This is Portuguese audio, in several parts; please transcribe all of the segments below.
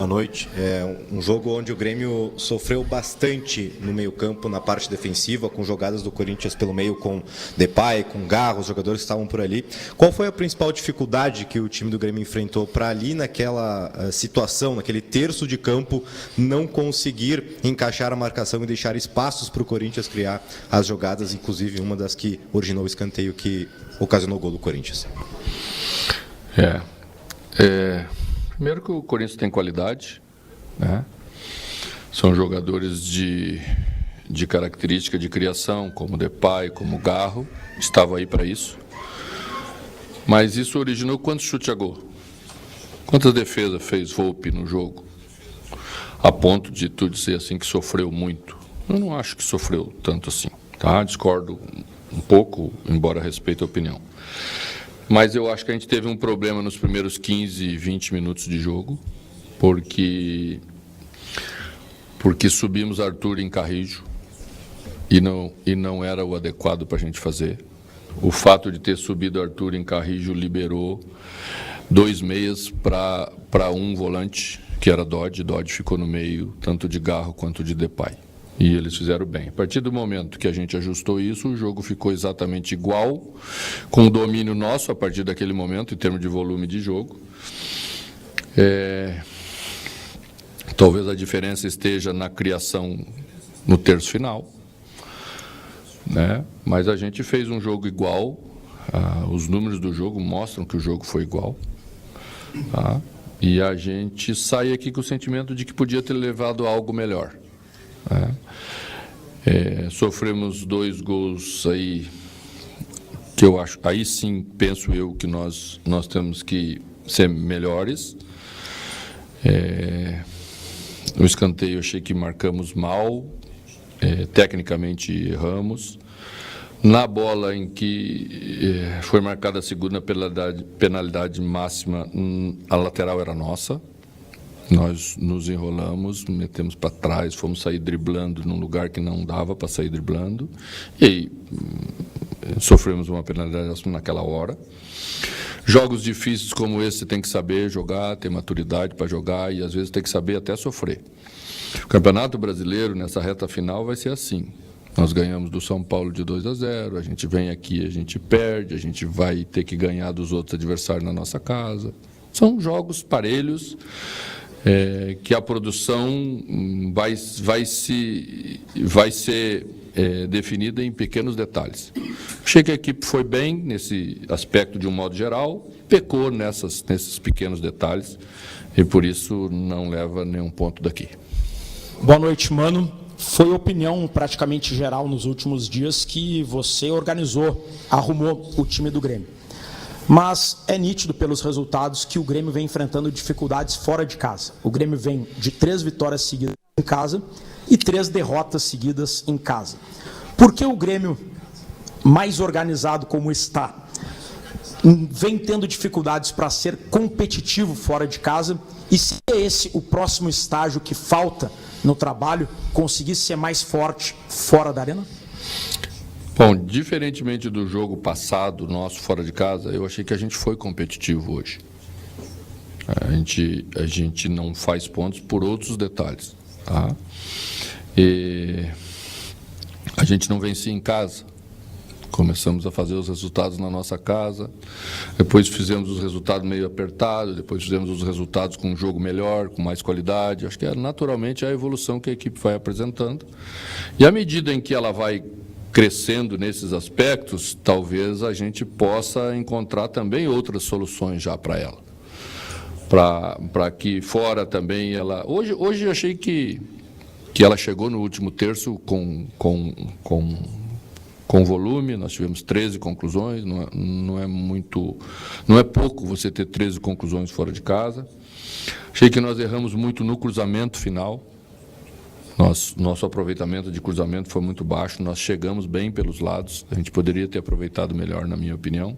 Boa noite. É um jogo onde o Grêmio sofreu bastante no meio-campo, na parte defensiva, com jogadas do Corinthians pelo meio, com Depay, com Garro, os jogadores que estavam por ali. Qual foi a principal dificuldade que o time do Grêmio enfrentou para ali, naquela situação, naquele terço de campo, não conseguir encaixar a marcação e deixar espaços para o Corinthians criar as jogadas, inclusive uma das que originou o escanteio que ocasionou o gol do Corinthians? Primeiro que o Corinthians tem qualidade, né? São jogadores de característica de criação, como Depay, como Garro, estavam aí para isso. Mas isso originou quantos chutes a gol? Quantas defesas fez Volpi no jogo? A ponto de tu dizer assim que sofreu muito. Eu não acho que sofreu tanto assim, tá? Discordo um pouco, embora respeite a opinião. Mas eu acho que a gente teve um problema nos primeiros 15, 20 minutos de jogo, porque subimos Arthur em Carrijo e não era o adequado para a gente fazer. O fato de ter subido Arthur em Carrijo liberou 2 meias para um volante, que era Dodge. Dodge ficou no meio, tanto de Garro quanto de Depay. E eles fizeram bem. A partir do momento que a gente ajustou isso, o jogo ficou exatamente igual, com o domínio nosso a partir daquele momento, em termos de volume de jogo. Talvez a diferença esteja na criação no terço final, né? Mas a gente fez um jogo igual, os números do jogo mostram que o jogo foi igual, tá? E a gente sai aqui com o sentimento de que podia ter levado a algo melhor. Sofremos 2 gols aí que eu acho, aí sim penso eu que nós temos que ser melhores. O escanteio eu achei que marcamos mal, tecnicamente erramos. Na bola em que foi marcada a segunda penalidade máxima, a lateral era nossa. Nós nos enrolamos, metemos para trás, fomos sair driblando num lugar que não dava para sair driblando. E aí sofremos uma penalidade naquela hora. Jogos difíceis como esse, você tem que saber jogar, ter maturidade para jogar e às vezes tem que saber até sofrer. O Campeonato Brasileiro, nessa reta final, vai ser assim. Nós ganhamos do São Paulo de 2-0, a gente vem aqui, a gente perde, a gente vai ter que ganhar dos outros adversários na nossa casa. São jogos parelhos. Que a produção vai ser definida em pequenos detalhes. Achei que a equipe foi bem nesse aspecto de um modo geral, pecou nesses pequenos detalhes e por isso não leva nenhum ponto daqui. Boa noite, Mano. Foi opinião praticamente geral nos últimos dias que você organizou, arrumou o time do Grêmio. Mas é nítido pelos resultados que o Grêmio vem enfrentando dificuldades fora de casa. O Grêmio vem de 3 vitórias seguidas em casa e 3 derrotas seguidas em casa. Por que o Grêmio, mais organizado como está, vem tendo dificuldades para ser competitivo fora de casa? E se é esse o próximo estágio que falta no trabalho, conseguir ser mais forte fora da arena? Bom, diferentemente do jogo passado nosso fora de casa, eu achei que a gente foi competitivo hoje. A gente não faz pontos por outros detalhes, tá? E a gente não vencia em casa. Começamos a fazer os resultados na nossa casa, depois fizemos os resultados meio apertados, depois fizemos os resultados com um jogo melhor, com mais qualidade. Acho que é naturalmente a evolução que a equipe vai apresentando. E à medida em que ela vai crescendo nesses aspectos, talvez a gente possa encontrar também outras soluções já para ela. Para que fora também ela... Hoje eu achei que ela chegou no último terço com volume. Nós tivemos 13 conclusões, não é pouco você ter 13 conclusões fora de casa. Achei que nós erramos muito no cruzamento final. Nosso aproveitamento de cruzamento foi muito baixo, nós chegamos bem pelos lados, a gente poderia ter aproveitado melhor, na minha opinião.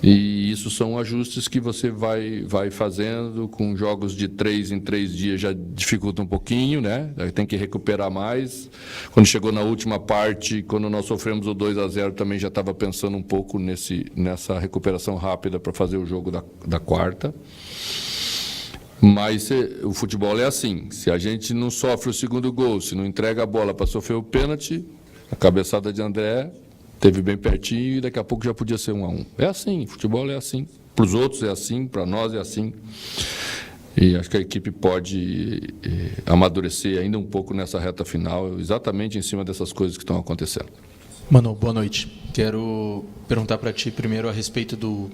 E isso são ajustes que você vai fazendo, com jogos de 3 em 3 dias já dificulta um pouquinho, né? Tem que recuperar mais. Quando chegou na última parte, quando nós sofremos o 2-0, também já estava pensando um pouco nessa recuperação rápida para fazer o jogo da quarta. Mas o futebol é assim, se a gente não sofre o segundo gol, se não entrega a bola para sofrer o pênalti, a cabeçada de André teve bem pertinho e daqui a pouco já podia ser 1-1. É assim, futebol é assim. Para os outros é assim, para nós é assim. E acho que a equipe pode amadurecer ainda um pouco nessa reta final, exatamente em cima dessas coisas que estão acontecendo. Mano, boa noite. Quero perguntar para ti primeiro a respeito do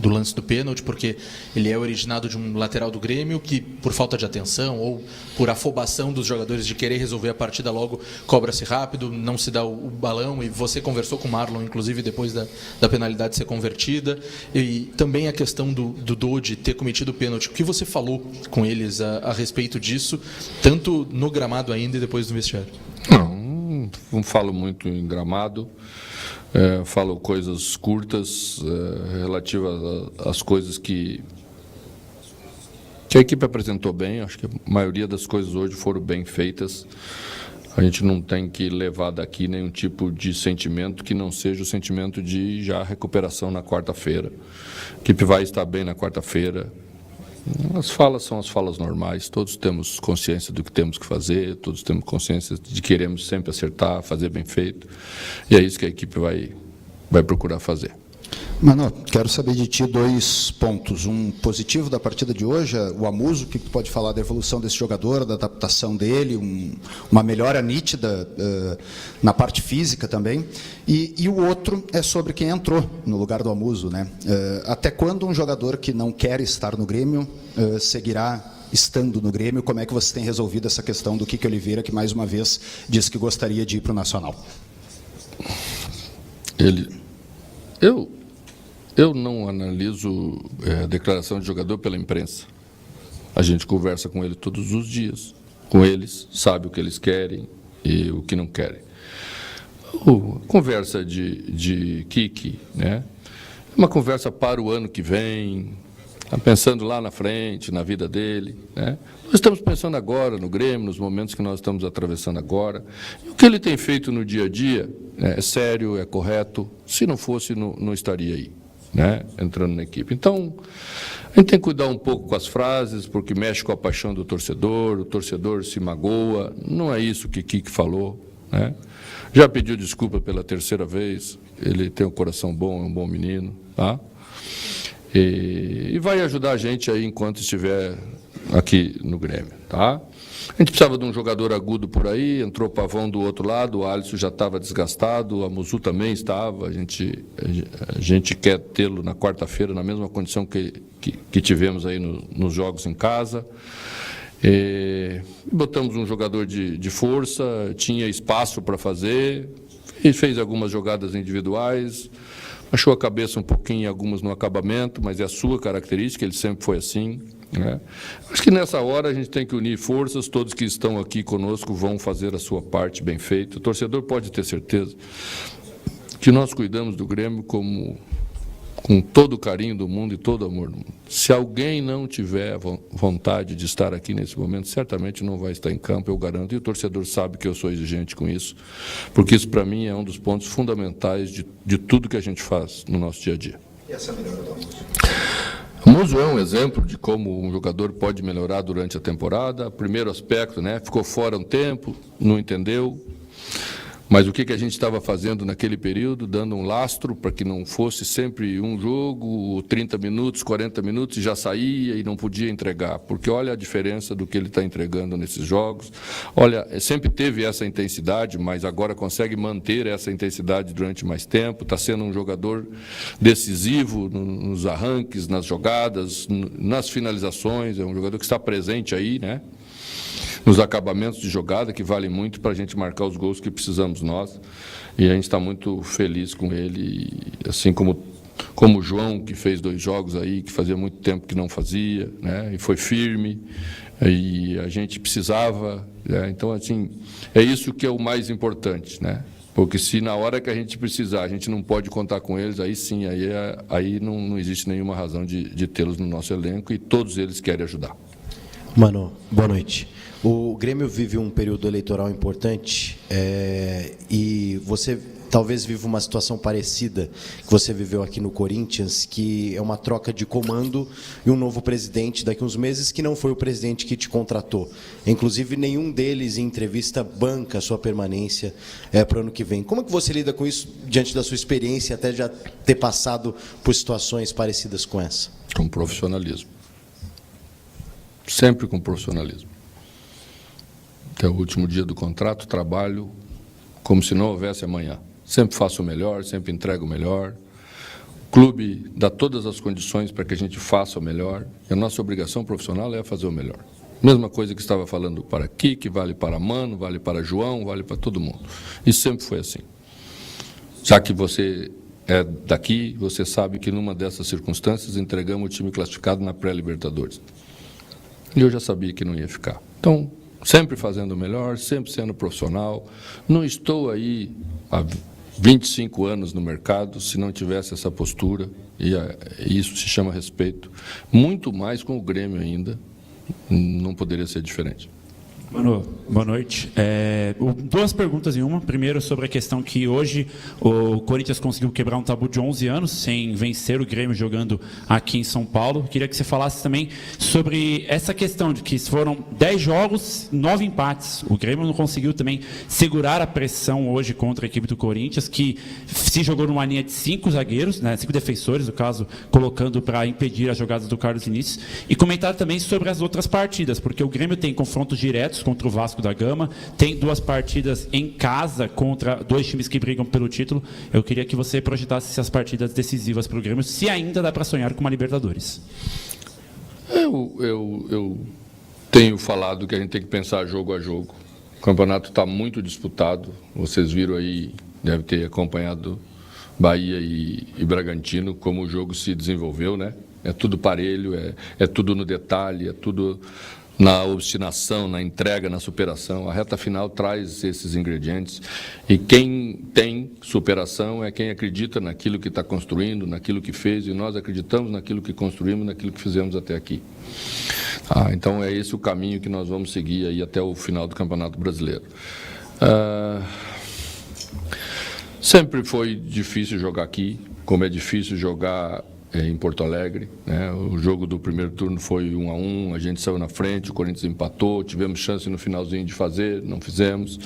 lance do pênalti, porque ele é originado de um lateral do Grêmio que, por falta de atenção ou por afobação dos jogadores de querer resolver a partida logo, cobra-se rápido, não se dá o balão, e você conversou com o Marlon, inclusive, depois da penalidade ser convertida, e também a questão do Dodi ter cometido o pênalti. O que você falou com eles a respeito disso, tanto no gramado ainda e depois do vestiário? Não falo muito em gramado, falo coisas curtas relativas às coisas que a equipe apresentou bem. Acho que a maioria das coisas hoje foram bem feitas. A gente não tem que levar daqui nenhum tipo de sentimento que não seja o sentimento de já recuperação na quarta-feira. A equipe vai estar bem na quarta-feira. As falas são as falas normais, todos temos consciência do que temos que fazer, todos temos consciência de que queremos sempre acertar, fazer bem feito, e é isso que a equipe vai procurar fazer. Mano, quero saber de ti 2 pontos. Um positivo da partida de hoje, o Amuso, o que tu pode falar da evolução desse jogador, da adaptação dele, uma melhora nítida na parte física também. E o outro é sobre quem entrou no lugar do Amuso, né? Até quando um jogador que não quer estar no Grêmio seguirá estando no Grêmio? Como é que você tem resolvido essa questão do Kiki Oliveira, que mais uma vez disse que gostaria de ir para o Nacional? Eu não analiso a declaração de jogador pela imprensa. A gente conversa com ele todos os dias. Com eles, sabe o que eles querem e o que não querem. A conversa de Kiki, né? É uma conversa para o ano que vem, tá pensando lá na frente, na vida dele, né? Nós estamos pensando agora no Grêmio, nos momentos que nós estamos atravessando agora. E o que ele tem feito no dia a dia é sério, é correto. Se não fosse, não estaria aí, né, entrando na equipe. Então, a gente tem que cuidar um pouco com as frases, porque mexe com a paixão do torcedor, o torcedor se magoa. Não é isso que Kiki falou, né? Já pediu desculpa pela 3ª vez, ele tem um coração bom, é um bom menino, tá? E vai ajudar a gente aí enquanto estiver aqui no Grêmio, tá? A gente precisava de um jogador agudo por aí, entrou o Pavão do outro lado, o Alisson já estava desgastado, o Amuzu também estava, a gente quer tê-lo na quarta-feira na mesma condição que tivemos aí nos jogos em casa. E botamos um jogador de força, tinha espaço para fazer, e fez algumas jogadas individuais, achou a cabeça um pouquinho, algumas no acabamento, mas é a sua característica, ele sempre foi assim, né? Acho que nessa hora a gente tem que unir forças, todos que estão aqui conosco vão fazer a sua parte bem feita. O torcedor pode ter certeza que nós cuidamos do Grêmio com todo o carinho do mundo e todo o amor do mundo. Se alguém não tiver vontade de estar aqui nesse momento, certamente não vai estar em campo, eu garanto, e o torcedor sabe que eu sou exigente com isso, porque isso para mim é um dos pontos fundamentais de tudo que a gente faz no nosso dia a dia. E essa melhora do Amuso? O Muso é um exemplo de como um jogador pode melhorar durante a temporada. Primeiro aspecto, né? Ficou fora um tempo, não entendeu. Mas o que a gente estava fazendo naquele período, dando um lastro para que não fosse sempre um jogo, 30 minutos, 40 minutos, e já saía e não podia entregar. Porque olha a diferença do que ele está entregando nesses jogos. Olha, sempre teve essa intensidade, mas agora consegue manter essa intensidade durante mais tempo. Está sendo um jogador decisivo nos arranques, nas jogadas, nas finalizações. É um jogador que está presente aí, né? Nos acabamentos de jogada, que valem muito para a gente marcar os gols que precisamos nós. E a gente está muito feliz com ele, assim como o João, que fez 2 jogos aí, que fazia muito tempo que não fazia, né? E foi firme, e a gente precisava, né? Então, assim, é isso que é o mais importante, né? Porque se na hora que a gente precisar, a gente não pode contar com eles, aí sim, aí não existe nenhuma razão de tê-los no nosso elenco, e todos eles querem ajudar. Mano, boa noite. O Grêmio vive um período eleitoral importante e você talvez viva uma situação parecida que você viveu aqui no Corinthians, que é uma troca de comando e um novo presidente daqui a uns meses, que não foi o presidente que te contratou. Inclusive, nenhum deles, em entrevista, banca a sua permanência para o ano que vem. Como é que você lida com isso, diante da sua experiência, até já ter passado por situações parecidas com essa? Com profissionalismo. Sempre com profissionalismo. Até o último dia do contrato, trabalho como se não houvesse amanhã. Sempre faço o melhor, sempre entrego o melhor. O clube dá todas as condições para que a gente faça o melhor. E a nossa obrigação profissional é fazer o melhor. Mesma coisa que estava falando para Kiki, vale para Mano, vale para João, vale para todo mundo. E sempre foi assim. Já que você é daqui, você sabe que numa dessas circunstâncias entregamos o time classificado na pré-Libertadores. E eu já sabia que não ia ficar. Então, sempre fazendo o melhor, sempre sendo profissional. Não estou aí há 25 anos no mercado se não tivesse essa postura, e isso se chama respeito. Muito mais com o Grêmio ainda, não poderia ser diferente. Mano, boa noite. Duas perguntas em uma. Primeiro, sobre a questão que hoje o Corinthians conseguiu quebrar um tabu de 11 anos sem vencer o Grêmio jogando aqui em São Paulo. Queria que você falasse também sobre essa questão de que foram 10 jogos, 9 empates. O Grêmio não conseguiu também segurar a pressão hoje contra a equipe do Corinthians, que se jogou numa linha de 5 zagueiros, né, 5 defensores, no caso, colocando para impedir as jogadas do Carlos Vinícius. E comentar também sobre as outras partidas, porque o Grêmio tem confrontos diretos contra o Vasco da Gama, tem 2 partidas em casa contra 2 times que brigam pelo título. Eu queria que você projetasse essas partidas decisivas para o Grêmio, se ainda dá para sonhar com uma Libertadores. Eu tenho falado que a gente tem que pensar jogo a jogo. O campeonato está muito disputado. Vocês viram aí, deve ter acompanhado Bahia e Bragantino, como o jogo se desenvolveu, né? É tudo parelho, é tudo no detalhe, é tudo na obstinação, na entrega, na superação. A reta final traz esses ingredientes. E quem tem superação é quem acredita naquilo que está construindo, naquilo que fez, e nós acreditamos naquilo que construímos, naquilo que fizemos até aqui. Então é esse o caminho que nós vamos seguir aí até o final do Campeonato Brasileiro. Sempre foi difícil jogar aqui, como é difícil jogar em Porto Alegre, né? O jogo do primeiro turno foi 1-1, a gente saiu na frente, o Corinthians empatou, tivemos chance no finalzinho de fazer, não fizemos.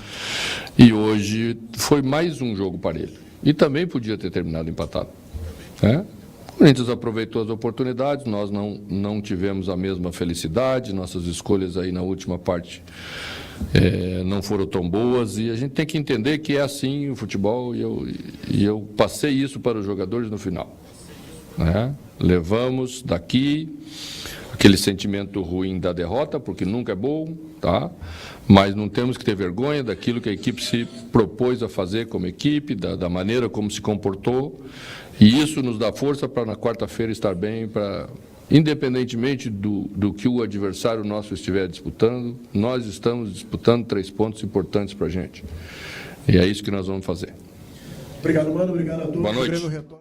E hoje foi mais um jogo parelho. E também podia ter terminado empatado, né? O Corinthians aproveitou as oportunidades, nós não tivemos a mesma felicidade, nossas escolhas aí na última parte não foram tão boas, e a gente tem que entender que é assim o futebol, e eu passei isso para os jogadores no final. Né? Levamos daqui aquele sentimento ruim da derrota, porque nunca é bom, tá? Mas não temos que ter vergonha daquilo que a equipe se propôs a fazer como equipe, da maneira como se comportou, e isso nos dá força para na quarta-feira estar bem, independentemente do que o adversário nosso estiver disputando, nós estamos disputando 3 pontos importantes para a gente, e é isso que nós vamos fazer. Obrigado, Mano, obrigado a todos. Boa noite.